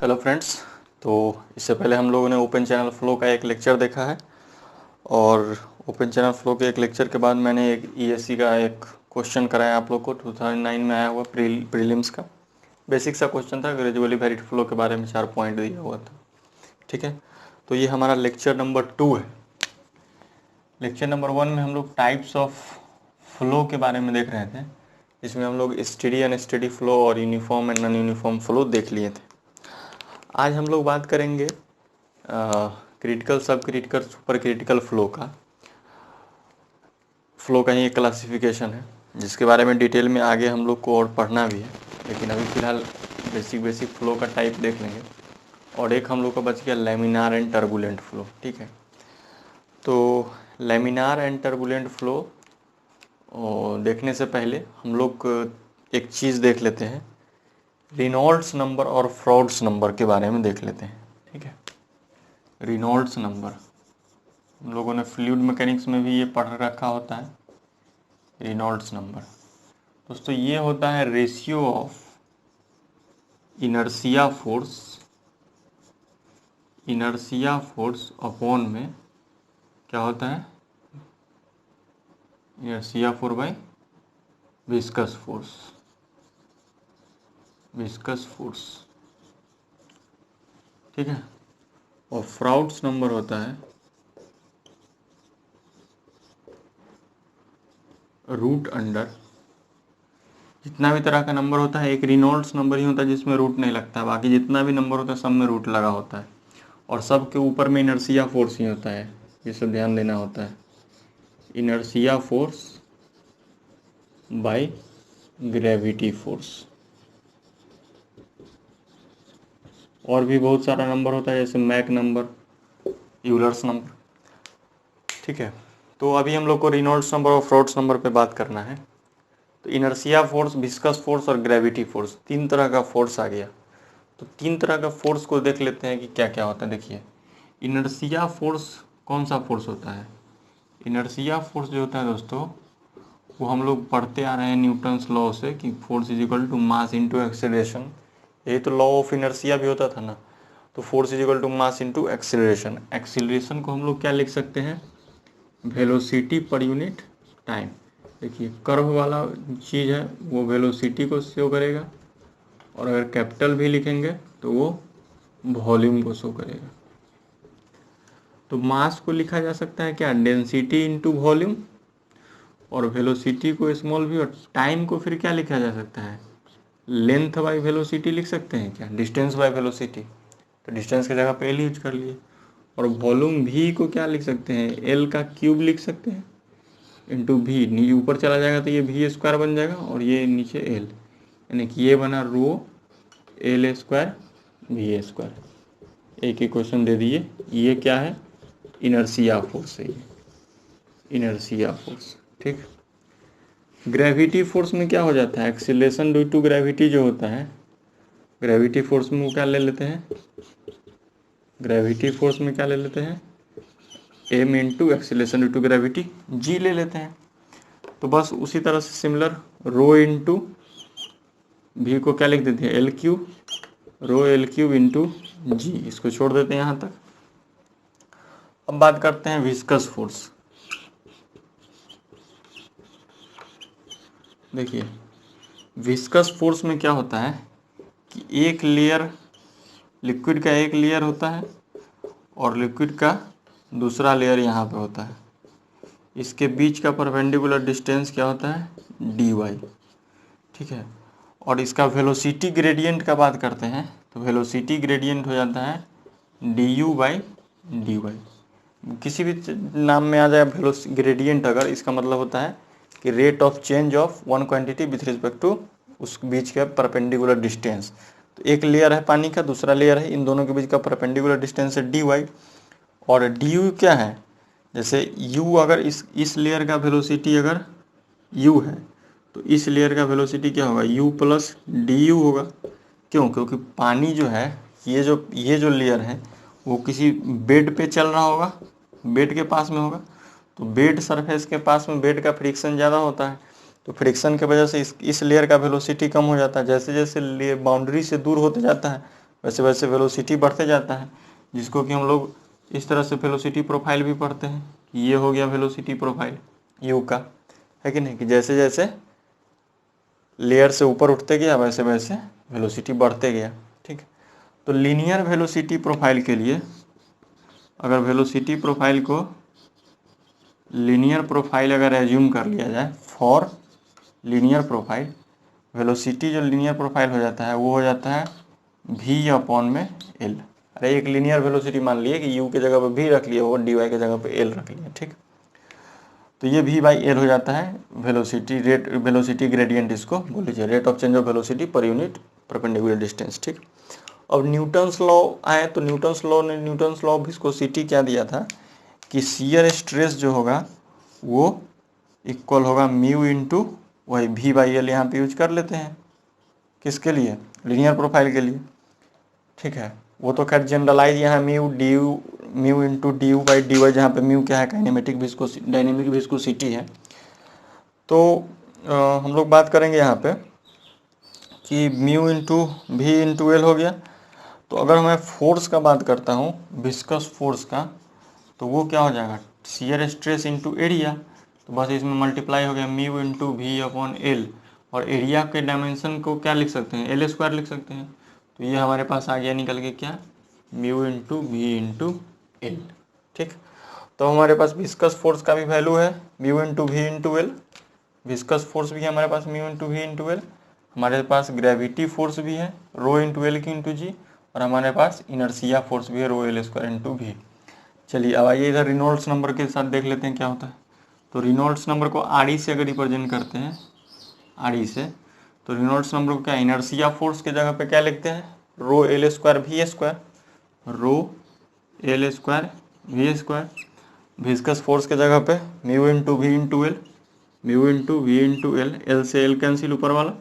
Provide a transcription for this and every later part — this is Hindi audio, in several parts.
Hello friends. तो इससे पहले हम लोगों ने ओपन चैनल फ्लो का एक लेक्चर देखा है और ओपन चैनल फ्लो के एक लेक्चर के बाद मैंने एक ईएससी का एक क्वेश्चन कराया आप लोग को 2009 में आया हुआ प्रीलिम्स का बेसिक सा क्वेश्चन था। ग्रेजुअली वेरिड फ्लो के बारे में 4 पॉइंट दिया हुआ था। ठीक है, तो ये हमारा लेक्चर नंबर 2 है। लेक्चर नंबर 1 में हम लोग टाइप्स ऑफ फ्लो के बारे में देख रहे थे, इसमें हम लोग स्टेडी अनस्टेडी फ्लो और uniform and non uniform flow देख लिए थे। आज हम लोग बात करेंगे क्रिटिकल, सब क्रिटिकल, सुपर क्रिटिकल फ्लो का ही एक क्लासिफिकेशन है जिसके बारे में डिटेल में आगे हम लोग को और पढ़ना भी है, लेकिन अभी फ़िलहाल बेसिक फ्लो का टाइप देख लेंगे। और एक हम लोग का बच गया लैमिनार एंड टर्बुलेंट फ्लो। ठीक है, तो लैमिनार एंड टर्बुलेंट फ्लो देखने से पहले हम लोग एक चीज़ देख लेते हैं, रेनॉल्ड्स नंबर और फ्रॉड्स नंबर के बारे में देख लेते हैं। ठीक है, रेनॉल्ड्स नंबर हम लोगों ने फ्लूइड मैकेनिक्स में भी ये पढ़ रखा होता है। रेनॉल्ड्स नंबर दोस्तों ये होता है ratio of inertia force upon में क्या होता है, inertia force by viscous force. ठीक है, और फ्राउड्स नंबर होता है रूट अंडर, जितना भी तरह का नंबर होता है एक रेनॉल्ड्स नंबर ही होता है जिसमें रूट नहीं लगता, बाकी जितना भी नंबर होता है सब में रूट लगा होता है और सब के ऊपर में इनर्शिया फोर्स ही होता है। ये सब ध्यान देना होता है, inertia force by gravity force. और भी बहुत सारा नंबर होता है जैसे मैक नंबर, यूलर्स नंबर। ठीक है, तो अभी हम लोग को रेनॉल्ड्स नंबर और फ्रॉड्स नंबर पे बात करना है। तो इनर्शिया फोर्स, विस्कस फोर्स और ग्रेविटी फोर्स, 3 तरह का फोर्स आ गया। तो 3 तरह का फोर्स को देख लेते हैं कि क्या क्या होता है। देखिए, इनर्शिया फोर्स कौन सा फोर्स होता है। इनर्शिया फोर्स जो होता है दोस्तों वो हम लोग पढ़ते आ रहे हैं न्यूटन्स लॉ से कि force is equal to mass into acceleration. यही तो लॉ ऑफ इनर्शिया भी होता था ना। तो force is equal to mass into acceleration. Acceleration को हम लोग क्या लिख सकते हैं, वेलोसिटी पर यूनिट टाइम। देखिए कर्व वाला चीज़ है वो वेलोसिटी को शो करेगा, और अगर कैपिटल भी लिखेंगे तो वो वॉल्यूम को शो करेगा। तो मास को लिखा जा सकता है क्या, डेंसिटी इंटू वॉल्यूम, और वेलोसिटी को स्मॉल भी, और टाइम को फिर क्या लिखा जा सकता है, लेंथ बाय वेलोसिटी लिख सकते हैं क्या, डिस्टेंस बाय वेलोसिटी। तो डिस्टेंस की जगह पे एल यूज कर लिए। और वॉल्यूम भी को क्या लिख सकते हैं, एल का क्यूब लिख सकते हैं इंटू भी, ऊपर चला जाएगा तो ये भी स्क्वायर बन जाएगा और ये नीचे एल, यानी कि ये बना रो एल स्क्वायर भी स्क्वायर। एक ही क्वेश्चन दे दिए। ये क्या है, इनर्शिया फोर्स है, ये इनर्शिया फोर्स। ठीक, ग्रेविटी फोर्स में क्या हो जाता है, एक्सीलरेशन ड्यू टू ग्रेविटी जो होता है, ग्रेविटी फोर्स में वो क्या ले लेते हैं, ग्रेविटी फोर्स में क्या ले लेते हैं, m into acceleration due to gravity g ले लेते हैं। तो बस उसी तरह से सिमिलर रो इंटू भी को क्या लिख देते हैं, l cube, rho l cube into g, इसको छोड़ देते हैं यहाँ तक। अब बात करते हैं विस्कस फोर्स। देखिए विस्कस फोर्स में क्या होता है कि एक लेयर, लिक्विड का एक लेयर होता है और लिक्विड का दूसरा लेयर यहाँ पे होता है। इसके बीच का परपेंडिकुलर डिस्टेंस क्या होता है, डी वाई। ठीक है, और इसका वेलोसिटी ग्रेडियंट का बात करते हैं तो वेलोसिटी ग्रेडियंट हो जाता है d you by D y. किसी भी नाम में आ जाए वेलोसिटी ग्रेडियंट, अगर इसका मतलब होता है कि rate of change of one quantity with respect to उस बीच का परपेंडिकुलर डिस्टेंस। तो एक लेयर है पानी का, दूसरा लेयर है, इन दोनों के बीच का परपेंडिकुलर डिस्टेंस है डी वाई। और डी यू क्या है, जैसे यू अगर इस लेयर का वेलोसिटी अगर यू है तो इस लेयर का वेलोसिटी क्या होगा, यू प्लस डी यू होगा। क्यों, क्योंकि पानी जो है ये जो लेयर है वो किसी बेड पे चल रहा होगा, बेड के पास में होगा। तो बेड सरफेस के पास में बेड का फ्रिक्शन ज़्यादा होता है, तो फ्रिक्शन की वजह से इस लेयर का वेलोसिटी कम हो जाता है। जैसे जैसे बाउंड्री से दूर होते जाता है वैसे वैसे वेलोसिटी बढ़ते जाता है, जिसको कि हम लोग इस तरह से वेलोसिटी प्रोफाइल भी पढ़ते हैं कि ये हो गया वेलोसिटी प्रोफाइल यू का, है कि नहीं, कि जैसे जैसे लेयर से ऊपर उठते गया वैसे वैसे वेलोसिटी बढ़ते गया। ठीक है, तो लीनियर वेलोसिटी प्रोफाइल के लिए अगर वेलोसिटी प्रोफाइल को लीनियर प्रोफाइल अगर एज्यूम कर लिया जाए, फॉर लीनियर प्रोफाइल, वेलोसिटी जो लीनियर प्रोफाइल हो जाता है वो हो जाता है v अपॉन में l। अरे एक लीनियर वेलोसिटी मान लिए कि u के जगह पे v रख लिया, वो dy के जगह पे l रख लिया। ठीक, तो ये v बाई एल हो जाता है वेलोसिटी रेट, वेलोसिटी ग्रेडियंट इसको बोल लीजिए, rate of change of velocity per unit perpendicular distance. ठीक, अब न्यूटन्स लॉ आए तो न्यूटन्स लॉ ने, न्यूटन्स लॉ ऑफ विस्कोसिटी क्या दिया था कि शियर स्ट्रेस जो होगा वो इक्वल होगा म्यू इंटू वही v बाई एल, यहाँ पे यूज कर लेते हैं किसके लिए, लीनियर प्रोफाइल के लिए। ठीक है, वो तो खैर जनरलाइज यहाँ mu D U, mu into D you by D Y, जहाँ पे म्यू क्या है, काइनेमेटिक विस्कोसिटी, डायनेमिक विस्कोसिटी है। तो हम लोग बात करेंगे यहाँ पे कि म्यू इंटू भी इंटू एल हो गया। तो अगर मैं फोर्स का बात करता हूँ, विस्कस फोर्स का, तो वो क्या हो जाएगा, शियर स्ट्रेस इंटू एरिया। तो बस इसमें मल्टीप्लाई हो गया mu into we upon L, और एरिया के डायमेंशन को क्या लिख सकते हैं, एल स्क्वायर लिख सकते हैं। तो ये हमारे पास आ गया निकल के क्या, mu into we into L. ठीक, तो हमारे पास विस्कस फोर्स का भी वैल्यू है mu into we into l, viscous force भी है हमारे पास mu into we into l, हमारे पास ग्रेविटी फोर्स भी है रो इंटू एल की इंटू जी, और हमारे पास इनर्सिया फोर्स भी है rho L square into v. चलिए अब आइए इधर रिनोल्ड्स नंबर के साथ देख लेते हैं क्या होता है। तो रिनोल्ड्स नंबर को आर ई से अगर रिप्रेजेंट करते हैं, आर ई से, तो रिनोल्ड्स नंबर को क्या इनर्सिया फोर्स के जगह पे क्या लिखते हैं, rho L square V square, rho L square V square. Viscous force के जगह पे mu into we into L, mu into we into L, L से एल कैंसिल ऊपर वाला,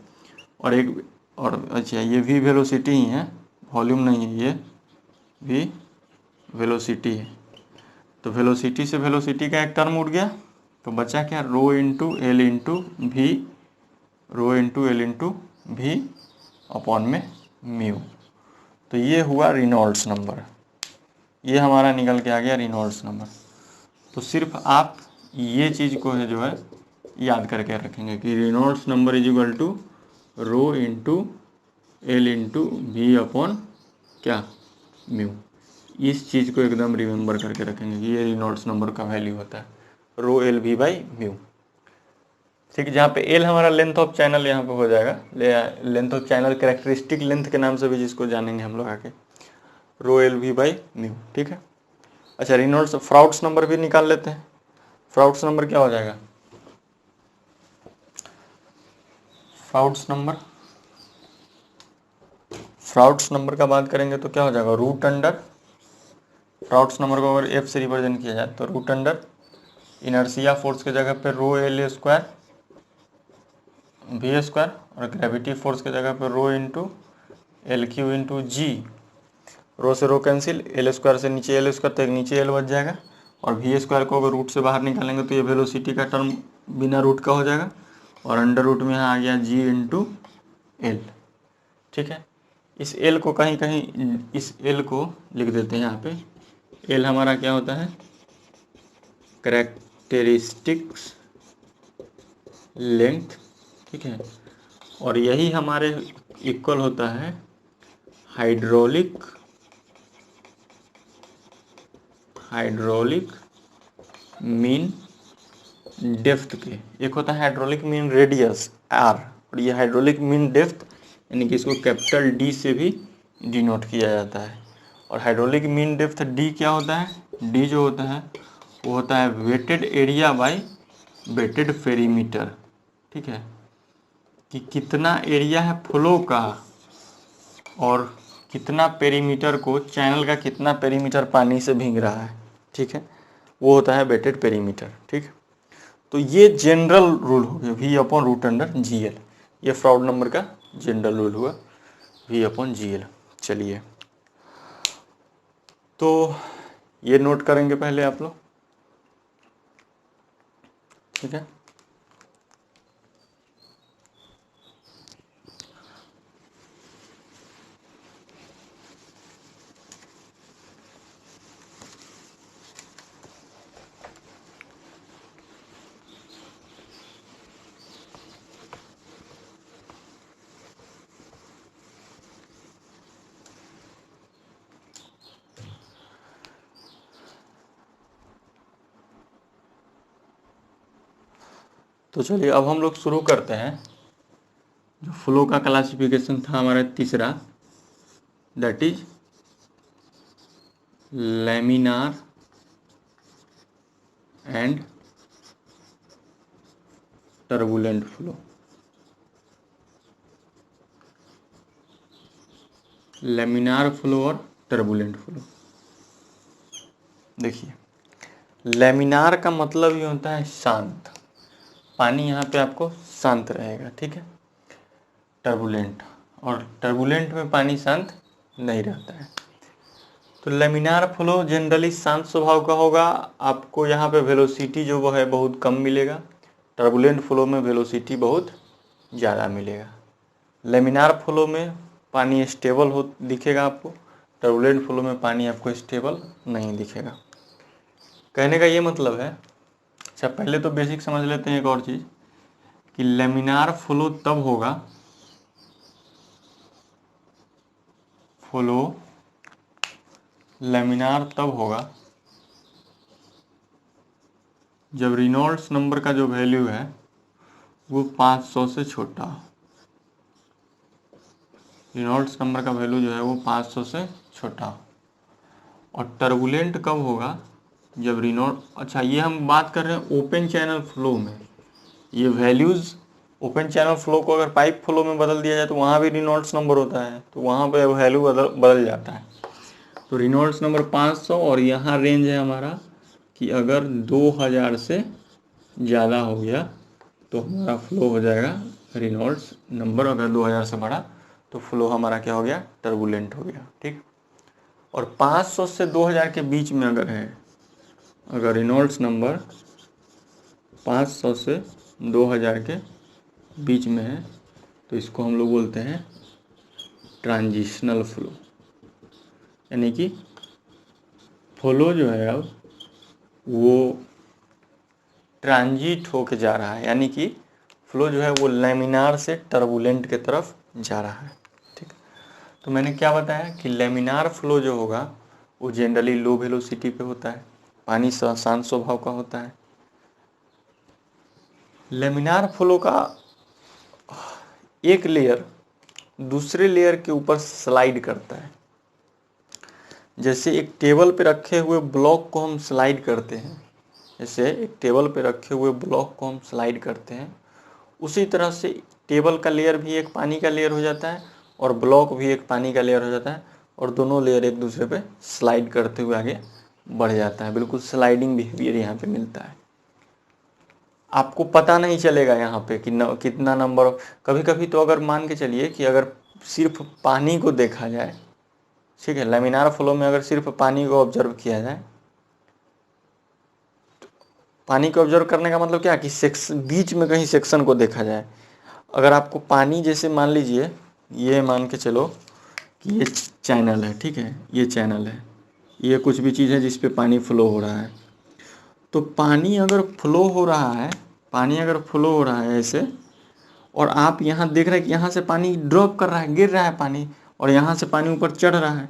और एक और अच्छा ये वी वेलोसिटी ही है, वॉल्यूम नहीं है, ये वी वेलोसिटी है। तो वेलोसिटी से वेलोसिटी का एक टर्म उठ गया, तो बचा क्या, rho into L into v, rho into L into we upon में म्यू। तो ये हुआ रिनॉल्ड्स नंबर, ये हमारा निकल के आ गया रिनॉल्ड्स नंबर। तो सिर्फ आप ये चीज़ को है जो है याद करके रखेंगे कि Reynolds number is equal to rho into L into we upon क्या, म्यू। इस चीज़ को एकदम रिमेंबर करके रखेंगे कि ये रिनॉल्ड्स नंबर का वैल्यू होता है rho L V by mu. ठीक है, जहाँ पे एल हमारा लेंथ ऑफ चैनल यहाँ पे हो जाएगा, length of channel characteristic length के नाम से भी जिसको जानेंगे हम लोग आके, rho L V by mu. ठीक है, अच्छा रिनॉल्ड्स फ्राउट्स नंबर भी निकाल लेते हैं। फ्राउट्स नंबर क्या हो जाएगा, फ्राउट्स नंबर, फ्राउट्स नंबर का बात करेंगे तो क्या हो जाएगा, रूट अंडर, फ्राउट्स नंबर को अगर एफ से रिप्रेजेंट किया जाए तो रूट अंडर इनर्सिया फोर्स के जगह पे rho L square V square, और ग्रेविटी फोर्स के जगह पे rho into L cube into G, rho से रो कैंसिल, एल स्क्वायर से नीचे एल स्क्वायर, तो एक नीचे एल बच जाएगा, और वी स्क्वायर को अगर रूट से बाहर निकालेंगे तो ये वेलोसिटी का टर्म बिना रूट का हो जाएगा, और अंडर रूट में यहाँ आ गया जी इंटू एल। ठीक है, इस एल को कहीं कहीं, इस एल को लिख देते हैं यहाँ पे, एल हमारा क्या होता है, कैरेक्टरिस्टिक्स लेंथ। ठीक है, और यही हमारे इक्वल होता है हाइड्रोलिक, हाइड्रोलिक मीन डेप्थ के। एक होता है हाइड्रोलिक मीन रेडियस आर, और ये हाइड्रोलिक मीन डेप्थ यानी कि इसको कैपिटल डी से भी डिनोट किया जाता है। और हाइड्रोलिक मीन डेप्थ डी क्या होता है, डी जो होता है वो होता है wetted area bye wetted perimeter. ठीक है, कि कितना एरिया है फ्लो का और कितना पेरीमीटर को, चैनल का कितना पेरीमीटर पानी से भीग रहा है। ठीक है, वो होता है वेटेड पेरीमीटर। ठीक, तो ये जनरल रूल हो गया V upon root under G L, ये फ्राउड नंबर का जनरल रूल हुआ वी अपॉन जी एल। चलिए तो ये नोट करेंगे पहले आप लोग। ठीक है, तो चलिए अब हम लोग शुरू करते हैं। जो फ्लो का क्लासिफिकेशन था हमारा तीसरा, that is laminar and turbulent flow. Laminar flow और टर्बुलेंट फ्लो। देखिए, लैमिनार का मतलब ये होता है शांत, पानी यहाँ पे आपको शांत रहेगा, ठीक है। टर्बुलेंट, और टर्बुलेंट में पानी शांत नहीं रहता है। तो लैमिनार फ्लो जनरली शांत स्वभाव का होगा। आपको यहाँ पे वेलोसिटी जो वो है बहुत कम मिलेगा। टर्बुलेंट फ्लो में वेलोसिटी बहुत ज़्यादा मिलेगा। लैमिनार फ्लो में पानी स्टेबल हो दिखेगा आपको, टर्बुलेंट फ्लो में पानी आपको स्टेबल नहीं दिखेगा। कहने का ये मतलब है, अच्छा पहले तो बेसिक समझ लेते हैं एक और चीज़ कि लैमिनार फ्लो तब होगा, लैमिनार तब होगा जब रेनॉल्ड्स नंबर का जो वैल्यू है वो 500 से छोटा हो। रेनॉल्ड्स नंबर का वैल्यू जो है वो 500 से छोटा हो। और टर्बुलेंट कब होगा, जब अच्छा ये हम बात कर रहे हैं ओपन चैनल फ्लो में। ये वैल्यूज़ ओपन चैनल फ्लो को अगर पाइप फ्लो में बदल दिया जाए तो वहाँ भी रेनॉल्ड्स नंबर होता है, तो वहाँ पे वैल्यू बदल जाता है। तो रेनॉल्ड्स नंबर 500, और यहाँ रेंज है हमारा कि अगर 2000 से ज़्यादा हो गया तो हमारा फ्लो हो जाएगा रेनॉल्ड्स नंबर। अगर 2000 से बढ़ा तो फ्लो हमारा क्या हो गया, टर्बुलेंट हो गया, ठीक। और 500 से 2000 के बीच में अगर है, अगर रेनॉल्ड्स नंबर 500 से 2000 के बीच में है तो इसको हम लोग बोलते हैं ट्रांजिशनल फ्लो। यानी कि फ्लो जो है अब वो ट्रांजिट होके जा रहा है, यानी कि फ्लो जो है वो लैमिनार से टर्बुलेंट के तरफ जा रहा है, ठीक। तो मैंने क्या बताया कि लैमिनार फ्लो जो होगा वो जनरली लो वेलोसिटी पे होता है, पानी शांत स्वभाव का होता है। लैमिनार फ्लो का एक लेयर दूसरे लेयर के ऊपर स्लाइड करता है। जैसे एक टेबल पे रखे हुए ब्लॉक को हम स्लाइड करते हैं, जैसे एक टेबल पे रखे हुए ब्लॉक को हम स्लाइड करते हैं, उसी तरह से टेबल का लेयर भी एक पानी का लेयर हो जाता है और ब्लॉक भी एक पानी का लेयर हो जाता है, और दोनों लेयर एक दूसरे पे स्लाइड करते हुए आगे बढ़ जाता है। बिल्कुल स्लाइडिंग बिहेवियर यहाँ पे मिलता है। आपको पता नहीं चलेगा यहाँ पे कि कितना नंबर। कभी कभी तो अगर मान के चलिए कि अगर सिर्फ पानी को देखा जाए, ठीक है, लैमिनार फ्लो में अगर सिर्फ पानी को ऑब्जर्व किया जाए, तो पानी को ऑब्जर्व करने का मतलब क्या कि बीच में कहीं सेक्शन को देखा जाए। अगर आपको पानी, जैसे मान लीजिए ये मान के चलो कि ये चैनल है, ठीक है, ये चैनल है, ये कुछ भी चीज़ है जिस पे पानी फ्लो हो रहा है। तो पानी अगर फ्लो हो रहा है, पानी अगर फ्लो हो रहा है ऐसे, और आप यहाँ देख रहे हैं कि यहाँ से पानी ड्रॉप कर रहा है, गिर रहा है पानी, और यहाँ से पानी ऊपर चढ़ रहा है,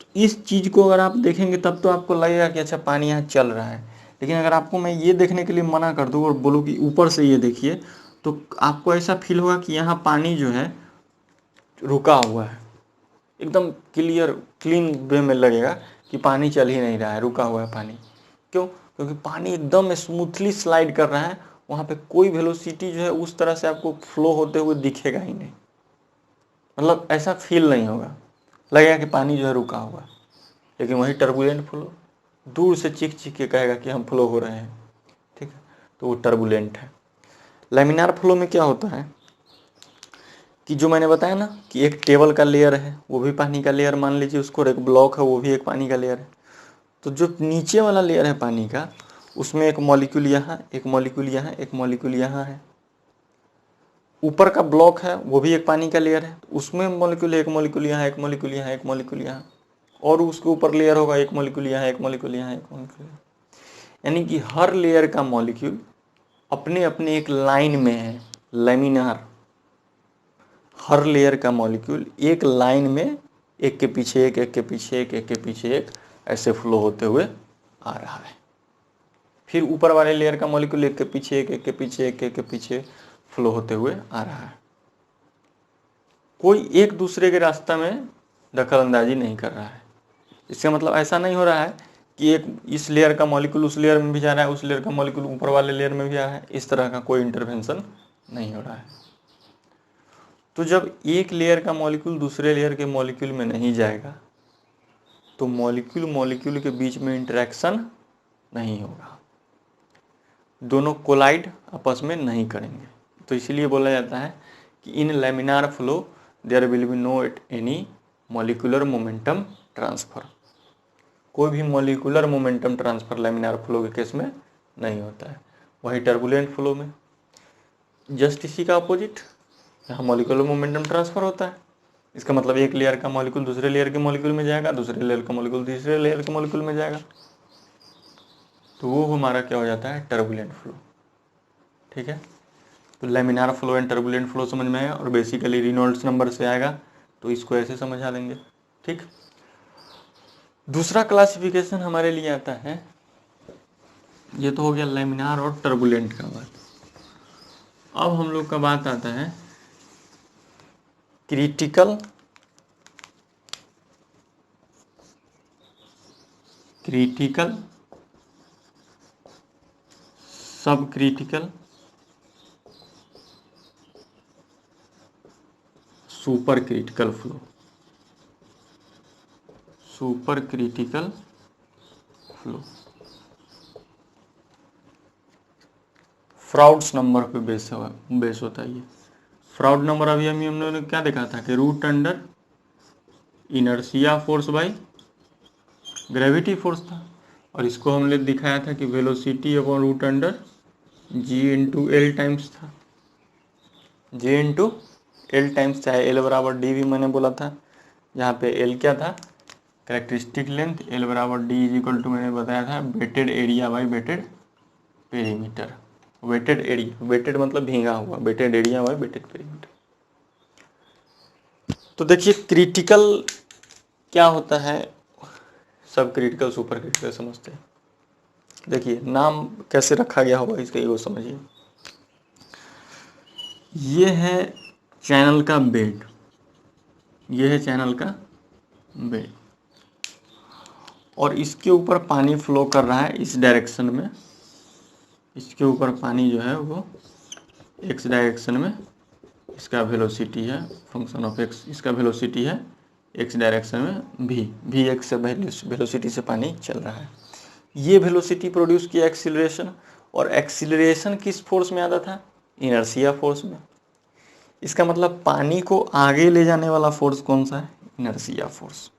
तो इस चीज़ को अगर आप देखेंगे तब तो आपको लगेगा कि अच्छा पानी यहाँ चल रहा है। लेकिन अगर आपको मैं ये देखने के लिए मना कर दूँ और बोलूँ कि ऊपर से ये देखिए, तो आपको ऐसा फील होगा कि यहाँ पानी जो है रुका हुआ है। एकदम क्लियर क्लीन वे में लगेगा कि पानी चल ही नहीं रहा है, रुका हुआ है पानी। क्यों? क्योंकि पानी एकदम स्मूथली स्लाइड कर रहा है, वहाँ पे कोई वेलोसिटी जो है उस तरह से आपको फ्लो होते हुए दिखेगा ही नहीं। मतलब ऐसा फील नहीं होगा, लगेगा कि पानी जो है रुका हुआ है। लेकिन वही टर्बुलेंट फ्लो दूर से चीख चीख के कहेगा कि हम फ्लो हो रहे हैं, ठीक है, तो वो टर्बुलेंट है। लैमिनार फ्लो में क्या होता है कि जो मैंने बताया ना कि एक टेबल का लेयर है, वो भी पानी का लेयर मान लीजिए उसको, और एक ब्लॉक है वो भी एक पानी का लेयर है। तो जो नीचे वाला लेयर है पानी का, उसमें एक मॉलिक्यूल यहाँ, एक मॉलिक्यूल यहाँ, एक मॉलिक्यूल यहाँ है। ऊपर का ब्लॉक है वो भी एक पानी का लेयर है, उसमें मॉलिक्यूल, एक मॉलिक्यूल यहाँ, एक मॉलिक्यूल यहाँ, एक मॉलिक्यूल यहाँ, और उसके ऊपर लेयर होगा, एक मॉलिक्यूल यहाँ, एक मॉलिक्यूल यहाँ, एक मॉलिक्यूल। यानी कि हर लेयर का मॉलिक्यूल अपने अपने एक लाइन में है। लैमिनार हर लेयर का मॉलिक्यूल एक लाइन में, एक के पीछे एक, एक के पीछे एक, एक के पीछे एक, ऐसे फ्लो होते हुए आ रहा है। फिर ऊपर वाले लेयर का मॉलिक्यूल एक के पीछे एक, एक के पीछे एक, एक के पीछे फ्लो होते हुए आ रहा है। कोई एक दूसरे के रास्ता में दखल अंदाजी नहीं कर रहा है। इसका मतलब ऐसा नहीं हो रहा है कि एक इस लेयर का मॉलिक्यूल उस लेयर में भी जा रहा है, उस लेयर का मॉलिक्यूल ऊपर वाले लेयर में भी आ रहा है, इस तरह का कोई इंटरवेंशन नहीं हो रहा है। तो जब एक लेयर का मॉलिक्यूल दूसरे लेयर के मॉलिक्यूल में नहीं जाएगा तो मॉलिक्यूल मॉलिक्यूल के बीच में इंटरेक्शन नहीं होगा, दोनों कोलाइड आपस में नहीं करेंगे। तो इसलिए बोला जाता है कि in laminar flow there will be no any molecular momentum transfer. कोई भी molecular momentum transfer laminar flow के केस में नहीं होता है। वही टर्बुलेंट फ्लो में जस्ट इसी का अपोजिट, यहाँ मॉलिक्यूलर मोमेंटम ट्रांसफर होता है। इसका मतलब एक लेयर का मॉलिक्यूल दूसरे लेयर के मॉलिक्यूल में जाएगा, दूसरे लेयर का मॉलिक्यूल तीसरे लेयर के मॉलिक्यूल में जाएगा, तो वो हमारा क्या हो जाता है, टर्बुलेंट फ्लो। ठीक है, तो laminar flow and turbulent flow समझ में आया, और बेसिकली रेनॉल्ड्स नंबर से आएगा तो इसको ऐसे समझा देंगे। ठीक, दूसरा क्लासिफिकेशन हमारे लिए आता है, ये तो हो गया लैमिनार और टर्बुलेंट का बात। अब हम लोग का बात आता है क्रिटिकल सब critical super critical flow. Super critical flow Froude's number पे बेस होता है। ये फ्राउड नंबर अभी हमने क्या देखा था कि root under inertia force by gravity force था, और इसको हमने दिखाया था कि velocity upon root under G into L times था, जी इंटू एल टाइम्स, चाहे एल बराबर डी भी मैंने बोला था। यहाँ पे एल क्या था, कैरेक्टरिस्टिक लेंथ, एल बराबर डी इज इक्वल टू मैंने बताया था wetted area by wetted perimeter. Wetted area, wetted मतलब भींगा हुआ, wetted area by wetted perimeter. तो देखिए क्रिटिकल क्या होता है, सब क्रिटिकल सुपर क्रिटिकल समझते हैं। देखिए नाम कैसे रखा गया होगा इसका, ये वो समझिए। ये है चैनल का बेड, ये है चैनल का बेड, और इसके ऊपर पानी फ्लो कर रहा है इस डायरेक्शन में। इसके ऊपर पानी जो है वो एक्स डायरेक्शन में, इसका वेलोसिटी है फंक्शन ऑफ एक्स, इसका वेलोसिटी है एक्स डायरेक्शन में भी एक्स से वेलोसिटी से पानी चल रहा है। ये वेलोसिटी प्रोड्यूस किया एक्सीलरेशन, और एक्सीलरेशन किस फोर्स में आता था, इनर्शिया फोर्स में। इसका मतलब पानी को आगे ले जाने वाला फोर्स कौन सा है, इनर्शिया फोर्स।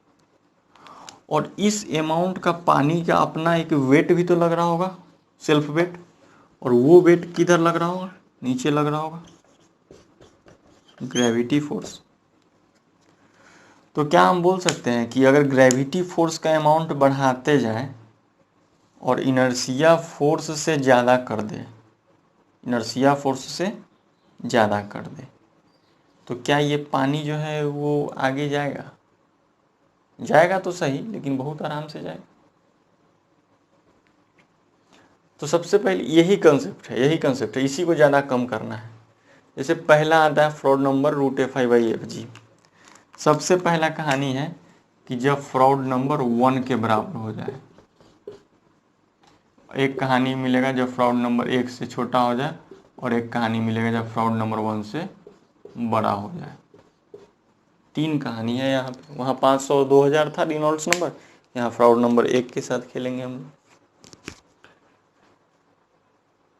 और इस अमाउंट का पानी का अपना एक वेट भी तो लग रहा होगा, सेल्फ वेट, और वो वेट किधर लग रहा होगा, नीचे लग रहा होगा, ग्रेविटी फोर्स। तो क्या हम बोल सकते हैं कि अगर ग्रेविटी फोर्स का अमाउंट बढ़ाते जाए और इनर्शिया फोर्स से ज़्यादा कर दे, इनर्शिया फोर्स से ज़्यादा कर दे, तो क्या ये पानी जो है वो आगे जाएगा, जाएगा तो सही, लेकिन बहुत आराम से जाएगा। तो सबसे पहले यही कंसेप्ट है, इसी को ज़्यादा कम करना है। जैसे पहला आता है Froude number root F I by F G. सबसे पहला कहानी है कि जब फ्रॉड नंबर 1 के बराबर हो जाए, एक कहानी मिलेगा जब फ्रॉड नंबर 1 से छोटा हो जाए, और एक कहानी मिलेगा जब फ्रॉड नंबर 1 से बड़ा हो जाए। 3 कहानी है यहाँ पे। वहाँ 500 2000 था रेनॉल्ड्स नंबर, यहाँ फ्रॉड नंबर 1 के साथ खेलेंगे हम।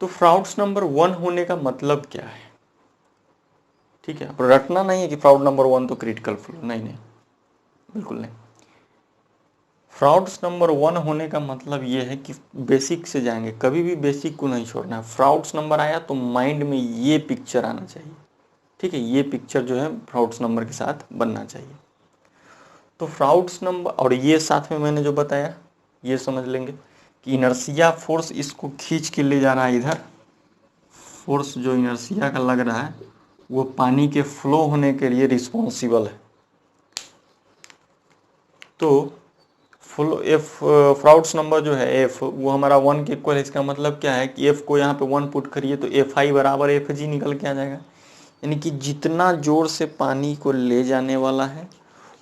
तो फ्राउड्स नंबर 1 होने का मतलब क्या है, ठीक है। पर रटना नहीं है कि फ्राउड नंबर 1 तो क्रिटिकल फ्लो, नहीं, बिल्कुल नहीं। फ्राउड्स नंबर 1 होने का मतलब ये है कि बेसिक से जाएंगे, कभी भी बेसिक को नहीं छोड़ना है। फ्राउड्स नंबर आया तो माइंड में ये पिक्चर आना चाहिए, ठीक है, ये पिक्चर जो है फ्राउड्स नंबर के साथ बनना चाहिए। तो फ्राउड्स नंबर, और ये साथ में मैंने जो बताया ये समझ लेंगे कि इनर्शिया फोर्स इसको खींच के ले जा रहा है इधर, फोर्स जो इनर्शिया का लग रहा है वो पानी के फ्लो होने के लिए रिस्पॉन्सिबल है। तो फ्लो एफ फ्राउड्स नंबर जो है एफ, वो हमारा 1 के इक्वल है। इसका मतलब क्या है कि एफ को यहाँ पे 1 पुट करिए तो एफ आई बराबर एफ जी निकल के आ जाएगा। यानी कि जितना जोर से पानी को ले जाने वाला है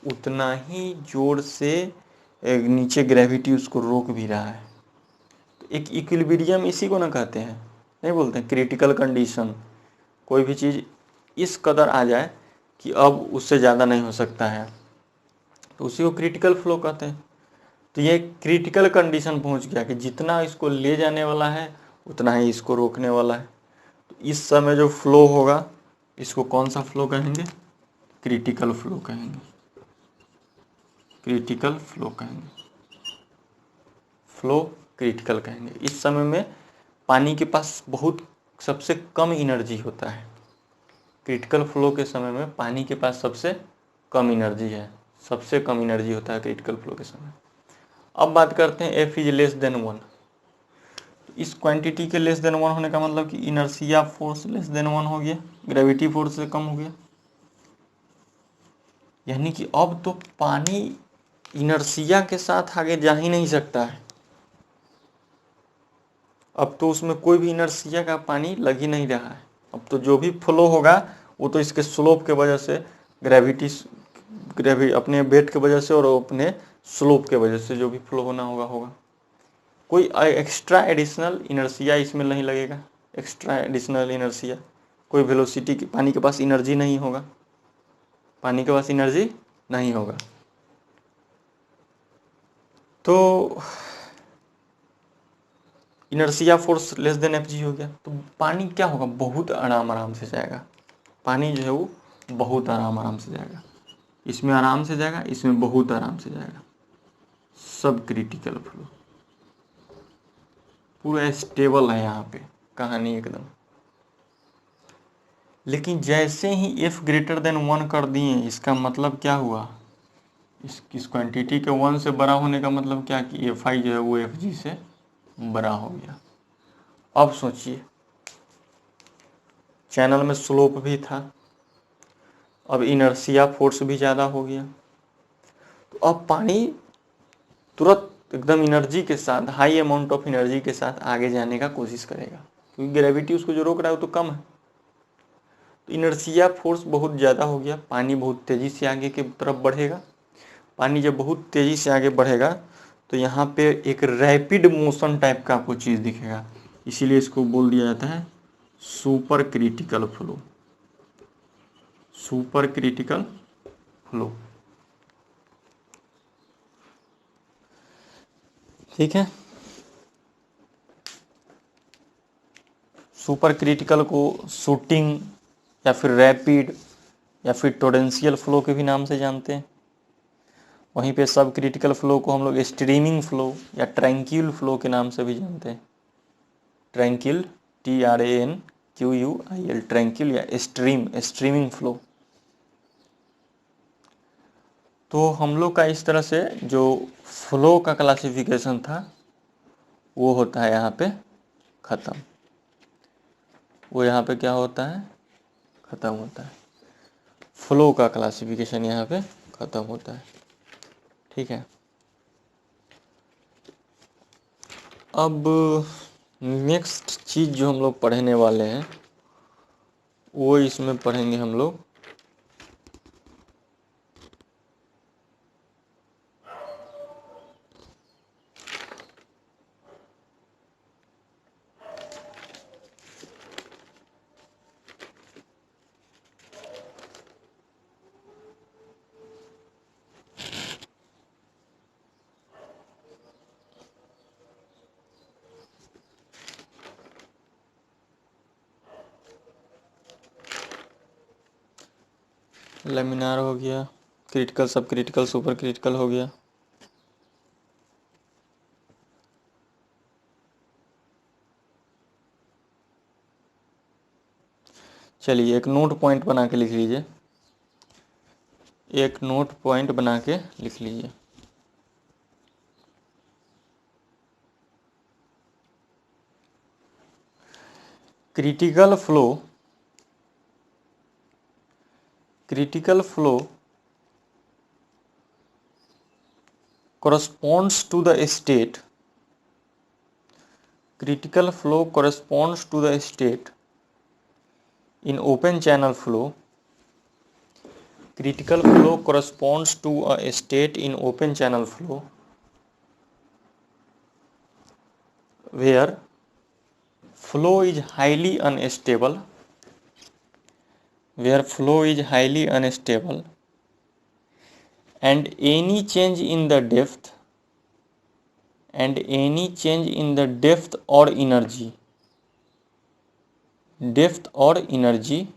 उतना ही जोर से नीचे ग्रेविटी उसको रोक भी रहा है। तो एक इक्विलिब्रियम इसी को ना कहते हैं, नहीं बोलते हैं क्रिटिकल कंडीशन। कोई भी चीज़ इस कदर आ जाए कि अब उससे ज़्यादा नहीं हो सकता है, तो उसी को क्रिटिकल फ्लो कहते हैं। तो ये क्रिटिकल कंडीशन पहुंच गया कि जितना इसको ले जाने वाला है उतना ही इसको रोकने वाला है। तो इस समय जो फ्लो होगा इसको कौन सा फ्लो कहेंगे? क्रिटिकल फ्लो कहेंगे। क्रिटिकल फ्लो कहेंगे, फ्लो क्रिटिकल कहेंगे। इस समय में पानी के पास बहुत सबसे कम एनर्जी होता है। क्रिटिकल फ्लो के समय में पानी के पास सबसे कम एनर्जी है, सबसे कम एनर्जी होता है क्रिटिकल फ्लो के समय। अब बात करते हैं एफ इज लेस देन 1। इस क्वांटिटी के लेस देन 1 होने का मतलब कि इनर्शिया फोर्स लेस देन 1 हो गया, ग्रेविटी फोर्स से कम हो गया। यानी कि अब तो पानी इनर्शिया के साथ आगे जा ही नहीं सकता है। अब तो उसमें कोई भी इनर्शिया का पानी लग ही नहीं रहा है। अब तो जो भी फ्लो होगा वो तो इसके स्लोप के वजह से ग्रेविटी अपने वेट के वजह से और अपने स्लोप के वजह से जो भी फ्लो होना होगा होगा। कोई एक्स्ट्रा एडिशनल इनर्शिया इसमें नहीं लगेगा। एक्स्ट्रा एडिशनल इनर्शिया, कोई वेलोसिटी की, पानी के पास एनर्जी नहीं होगा, पानी के पास एनर्जी नहीं होगा। तो inertia force less than F G हो गया। तो पानी क्या होगा? बहुत आराम से जाएगा। पानी जो है वो बहुत आराम से जाएगा। इसमें आराम से जाएगा, इसमें बहुत आराम से जाएगा। सब क्रिटिकल फ्लो, पूरा स्टेबल है यहाँ पे कहानी एकदम। लेकिन जैसे ही f ग्रेटर देन 1 कर दिए, इसका मतलब क्या हुआ? इस क्वांटिटी के 1 से बड़ा होने का मतलब क्या कि एफ आई जो है वो एफ जी से बड़ा हो गया। अब सोचिए, चैनल में स्लोप भी था, अब इनर्शिया फोर्स भी ज़्यादा हो गया। तो अब पानी तुरंत एकदम एनर्जी के साथ, हाई अमाउंट ऑफ एनर्जी के साथ आगे जाने का कोशिश करेगा, क्योंकि ग्रेविटी उसको जो रोक रहा है वो तो कम है। तो इनर्शिया फोर्स बहुत ज़्यादा हो गया, पानी बहुत तेज़ी से आगे की तरफ बढ़ेगा। पानी जब बहुत तेज़ी से आगे बढ़ेगा तो यहाँ पे एक रैपिड मोशन टाइप का आपको चीज़ दिखेगा, इसीलिए इसको बोल दिया जाता है super critical flow. Super critical flow, ठीक है। सुपर क्रिटिकल को शूटिंग या फिर रैपिड या फिर टोरेंशियल फ्लो के भी नाम से जानते हैं। वहीं पे सब क्रिटिकल फ्लो को हम लोग स्ट्रीमिंग फ्लो या ट्रैंक्विल फ्लो के नाम से भी जानते हैं। ट्रैंक्विल, TRANQUIL, ट्रैंक्विल या स्ट्रीमिंग फ्लो। तो हम लोग का इस तरह से जो फ्लो का क्लासिफिकेशन था वो होता है यहाँ पे ख़त्म। वो यहाँ पे क्या होता है? ख़त्म होता है। फ्लो का क्लासिफिकेशन यहाँ पे ख़त्म होता है, ठीक है। अब नेक्स्ट चीज़ जो हम लोग पढ़ने वाले हैं वो इसमें पढ़ेंगे हम लोग लेमिनार हो गया, क्रिटिकल, सब क्रिटिकल, सुपर क्रिटिकल हो गया। चलिए एक नोट पॉइंट बना के लिख लीजिए, एक नोट पॉइंट बना के लिख लीजिए। Critical flow corresponds to the state, critical flow corresponds to the state in open channel flow, critical flow corresponds to a state in open channel flow where flow is highly unstable, and any change in the depth or energy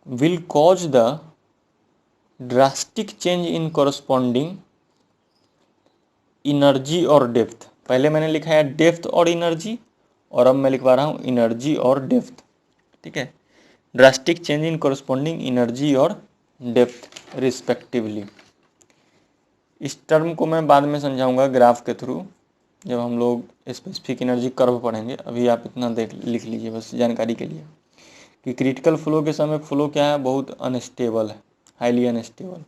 will cause the drastic change in corresponding energy और डेप्थ। पहले मैंने लिखा है डेप्थ और एनर्जी, और अब मैं लिखवा रहा हूँ एनर्जी और डेप्थ। ठीक है, drastic change in corresponding energy और डेप्थ रिस्पेक्टिवली। इस टर्म को मैं बाद में समझाऊंगा ग्राफ के थ्रू, जब हम लोग स्पेसिफिक एनर्जी कर्व पढ़ेंगे। अभी आप इतना लिख लीजिए बस जानकारी के लिए कि क्रिटिकल फ्लो के समय फ्लो क्या है, बहुत अनस्टेबल है, हाईली अनस्टेबल।